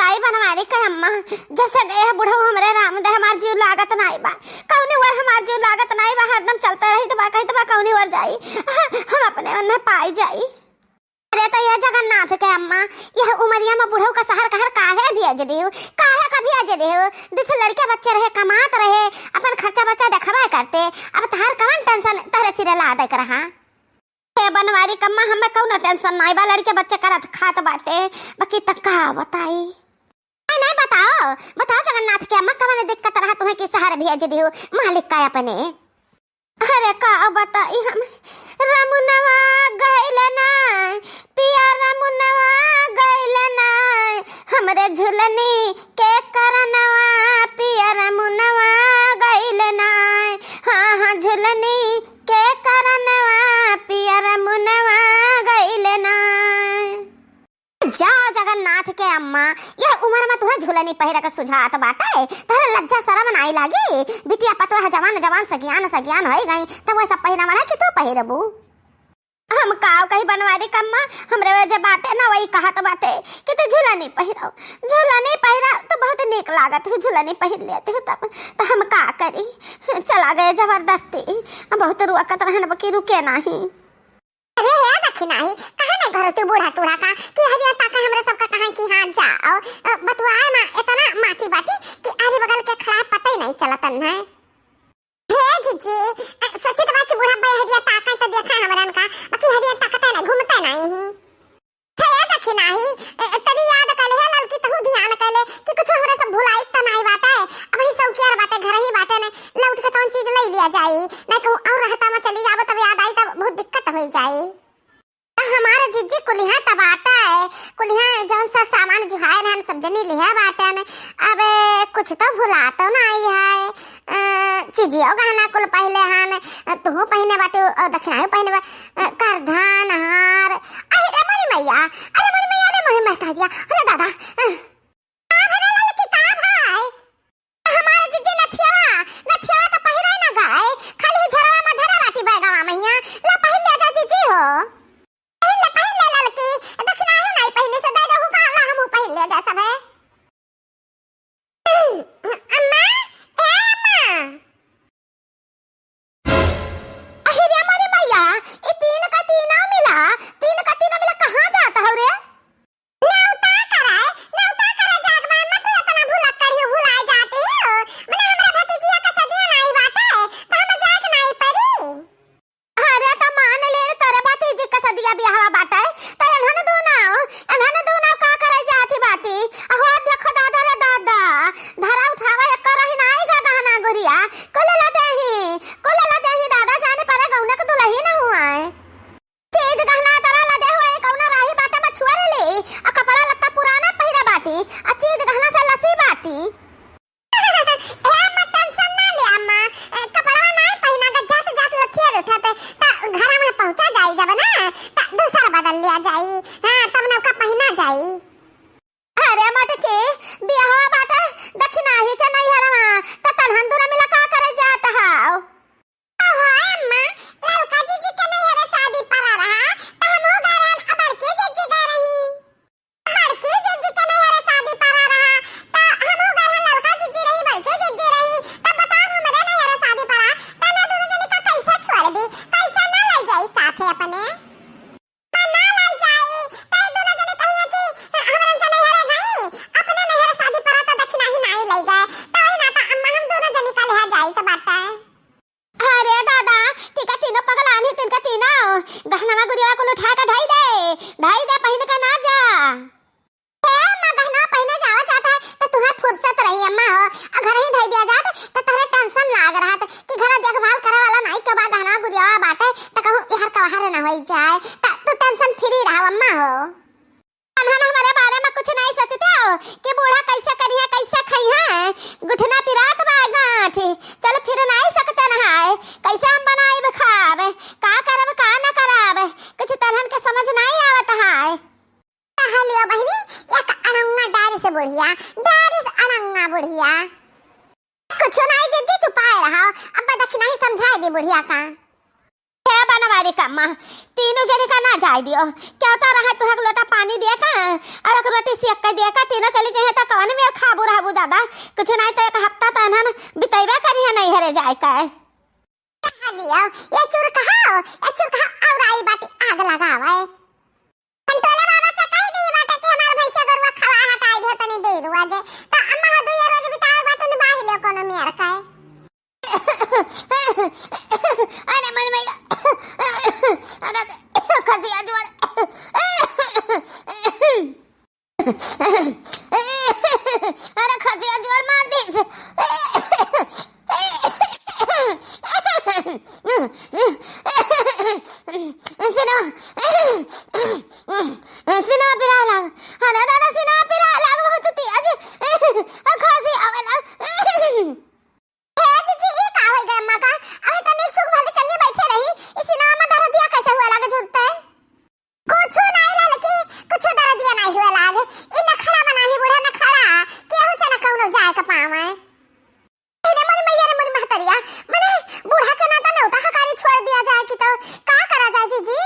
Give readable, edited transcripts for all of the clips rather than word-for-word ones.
आई बनवारी का अम्मा जब से गए बुढ़ऊ हमरे राम दे हमार जीव लागत नहीं बा कौनी वर हमार जीव लागत नहीं बा हरदम चलते रही तो बा कहीं तो बा कौनी वर जाई हम अपने उन्हें पाई जाई। अरे तो ये जगन्नाथ के अम्मा यह उमरिया में बुढ़ऊ का शहर कहर काहे भेज दियो काहे का भेज दियो दूसरे लड़के बच्चे रहे कमात रहे अपन खर्चा बच्चा देखबा करते अब तहर कौन टेंशन तहरे सिरे ला दे रहा बनवारी कम्मा हमें कौन टेंशन नहीं बा लड़के बच्चे करत खात बाटे बाकी तक का बताई नहीं बताओ बताओ जगन्नाथ के अम्मा कौन दिक्कत रहा तुम्हें कि शहर भेज दियो मालिक का अपने। अरे का बताई हम रमुनवा गइल ना पिया रमुनवा गइल ना हमरे झुलनी के करनवा पिया रमुनवा गइल ना हाँ हाँ झुलनी के करनवा पिया रमुनवा गइल ना। जाओ जगन्नाथ के अम्मा यह उम्र में तुम्हें झूलनी पहिरा का सुझात बाटे तारे लज्जा शर्म नहीं लागी बिटिया पतो है जवान जवान सगियान हो गई तब वो सब पहिरा वाला कि तू पहिरबू हम काव कहीं बनवारी कम्मा हमरे वजह बाटे ना वही कहत बाटे कि तू झूलनी पहिराओ झूलनी पहिरा तो बहुत नीक लागत है झूलनी पहिर लेते हो तब तो हम का करी चला गए जबरदस्ती बहुत रुआकत रहन बकी रुके नहीं। अरे याद रखी नहीं कहा नहीं घर तू बूढ़ा टूढ़ा का कि हरिया ताका हमरे सबका कहा कि हां जाओ बतुआए ना इतना माटी बाटी कि आगे बगल के खड़ा पता ही नहीं चलतन है हे जीजी सच्ची तो बाकी बूढ़ा भाई हरिया ताका तो देखा हमरन का बाकी हरिया ताकत है ना घूमता नहीं है याद रखी नहीं तनी याद कर ले ललकी तहु ध्यान कर ले कि कुछ हमरे सब भुलाई त नहीं बात है अब ही सब केयर बात है घर ही बात है ना लौट के तौन चीज ले लिया जाए नहीं कहूं और रहता में चली जाबो तब याद आई तब बहुत दिक्कत हो जाए। हमारे जीजी कुलिहा तब आता है कुलिहा जौन सा सामान जो है हम सब जनी लिया बाटन अब कुछ तो भुला तो नहीं है चीजियो गहना कुल पहले हन तू पहने बाटे दक्षिणायो पहने बा करधान हार अरे मोरी मैया रे मोरी महता दिया अरे दादा भरे लाल किताब है हमारे जीजी नथिया तो पहिरे ना गए खाली झरवा में धरा बाटी बैगवा मैया ला पहन ले जा जीजी हो पहन ले लड़की दक्षिणायो नहीं पहने से दे दे हूं का हम पहन ले जा सब है अम्मा ए अम्मा अरे मोरी मैया ये तीन का तीनों मिला कहां जाता हो रे नौता करे जागवा मत तू इतना भूला करियो भुला जाती हो मने हमरा भतीजिया का सदिया नहीं बात है तो हम जाग नहीं परी अरे तो मान ले तेरे भतीजी का सदिया बियाहवा बात है तो एनहन दो ना का करे जाती बाती हो देखो दादा रे दादा धरा उठावा एक रही नहीं का गहना गुरिया कोले लाते ही दादा जाने पर गौना के दुल्ही ना हुआ है चीज गहना तरा लदे हुए कौना राही बाटे में छुआ ले आ कपड़ा लत्ता पुराना पहिरा बाटी आ चीज गहना से लसी बाटी ए मत टेंशन ना ले अम्मा कपड़ा नहीं पहिना के जात लथिया उठाते ता घर में पहुंचा जाई जब ना ता दूसरा बदल लिया जाई हां तब ना का पहिना जाई। अरे मत के बियाहवा बाटे दक्षिणाही के नहीं हरमा ता तनहन दूर मिला का करे जात हाओ ओहो अम्मा ललका जीजी के नहीं हरे शादी पड़ा रहा ता हम हो गए अब बड़की जीजी गए रही बड़की जीजी के नहीं हरे शादी पड़ा रहा ता हम हो गए ललका जीजी रही बड़की जीजी रही तब बताओ हमरे नहीं हरे शादी पड़ा ता ना दोनों जने का कैसे छोड़ दी कैसे ना ले जाई साथे अपने ना ले जाई ता दोनों जने कहिए कि हमरे से नहीं हरे गई अपने नहीं हरे शादी पड़ा तो दक्षिणा ही नहीं ले गए तो ना ता अम्मा हम दोनों जने का ले जाई तो बात है। अरे दादा टीका तीनों पगल आनी तिनका तीनों गहना गुरिया को उठा के धाई दे पहन के ना जा ए अम्मा गहना पहने जावा चाहता है तो तुम्हें फुर्सत रही अम्मा हो घर ही धाई दिया जात तो तोरे टेंशन लाग रहा कि घर देखभाल करे वाला नहीं के बाद गहना गुरिया बाटे तो कहूं यार कहारे ना होई जाए तो तू टेंशन फ्री रह अम्मा हो अनहन हमारे बारे में कुछ नहीं सोचते हो कि बूढ़ा कैसे करिए कैसे खइए गुठना पिरात बा गांठ चल फिर नहीं सकते ना है कैसे हम बनाई बखाब का करब का ना करब कुछ तनहन के समझ नहीं आवत है कहलियो बहनी एक अनंगा डार से बुढ़िया बुढ़िया कुछ नहीं जीजी छुपाए रहा अब दक्षिणा ही समझाए दी बुढ़िया का हे बनवा अरे कम्मा तीनों जने का ना जाए दियो, क्या होता रहा तो एक लोटा पानी दिया का और एक रोटी सेक के दिया का, तीनों चली जाए तो कौन मेरे खाबू रहबू दादा, कुछ नहीं तो एक हफ्ता तो ना बिताइबा करिए नहीं हरे जाए का ये चुर कहां और आई बाटी आग लगावे कंटोला बाबा से कह दी बाटे कि हमार भैंसा गरवा खवा हटाई दे तनी दे रुआ जे तो अम्मा हो दुई रोज बितावे बात न बाहि ले कोनो मेर का अरे मन में अरे खजिया जोड़ अरे खजिया जोड़ मार दी सिना पिरा लाग अरे दादा सिना पिरा लाग बहुत तेज खांसी आवे ना जी ये का हो गया अम्मा का अरे तने एक सुख वाले चलने बैठे रही इसी नाम में दर्द दिया कैसे हुआ लागे झुलता है कुछ नहीं ला लकी कुछ दर्द दिया नहीं हुआ लागे इन नखरा बना ही बूढ़ा नखरा केहू से न कौनो जाए का पावे इने मोरी मैया रे मोरी महतरिया मने बूढ़ा के नाता न होता हकारी छोड़ दिया जाए कि तो का करा जाए जी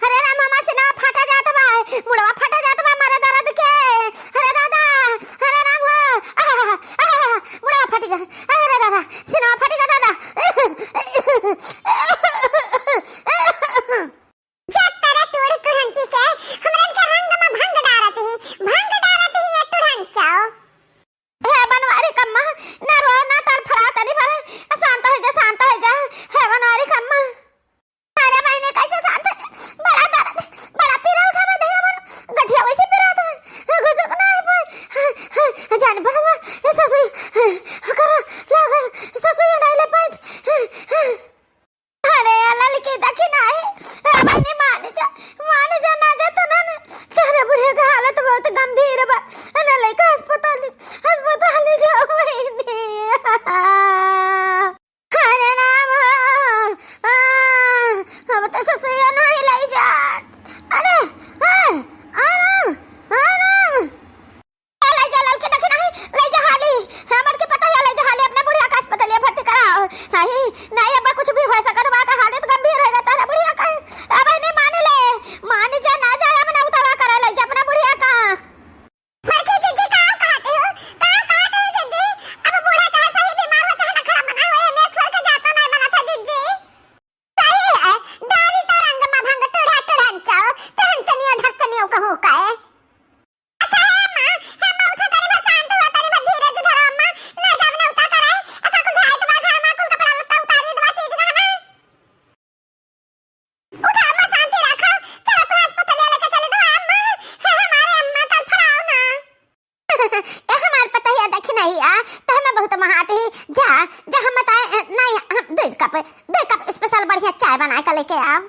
हरे राम मामा से ना फाटा जाता बा मुड़वा फाटा जाता बा मारे दर्द के अरे दादा हरे राम मुड़वा फट गया अरे दादा सिना फट गया दादा जब तेरे टूड़ टुढ़ंची के हमरन के रंग में भंग डारती ये टुढ़ंचाओ हे बनवारी कम्मा ना रो ना तर फड़ा तनी पर शांत हो जा हे बनवारी कम्मा अरे भाई ने कैसे शांत बड़ा दर्द बड़ा पीला उठा मैं दहिया पर गठिया वैसे पीरा तो गुजब ना है पर जान बाबा ये ससुई कर लगा ससुई नहीं ले पाई अरे अल्लाह की दखी ना है भाई ने मान जा ना जा तो ना तेरे बुढ़े का हालत बहुत गंभीर है ना लेके अस्पताल जाओ भाई अरे राम अब तो ससुया नहीं लाई जात अरे आराम लाई जा ललके देखे नहीं लाई जा हाली हमर के पता है लाई जा हाली अपने बुढ़िया का अस्पताल भर्ती कराओ नहीं अब कुछ भी हो सकर बात हालत गंभीर रहेगा तारा बुढ़िया का अब नहीं मान जा ना जा अपना उतारा करा लाई जा अपना बुढ़िया का मर के जी काम कहते हो जी अब बूढ़ा चाहे सही बीमार हो चाहे नखरा बना हुआ है मैं छोड़ के जाता नहीं बना था जी डाली तरंग में भंग टुढ़ंचाओ टुढ़ंचनियो ढकचनियो कहू का है अच्छा है मां हम उठा तारे बस शांत हुआ तारे बस धीरे से धरो अम्मा ना जब ने उठा करे अका को घाय तो घर में कुल कपड़ा लत्ता उतारी दवा चीज ना उठा अम्मा शांति रखो चलो तो अस्पताल लेके चले दो अम्मा हमारे अम्मा कल फराओ ना ये हमार पता है देख नहीं आ तो हमें बहुत महाते जा हम बताए नहीं हम 2 कप स्पेशल बढ़िया चाय बना के लेके आओ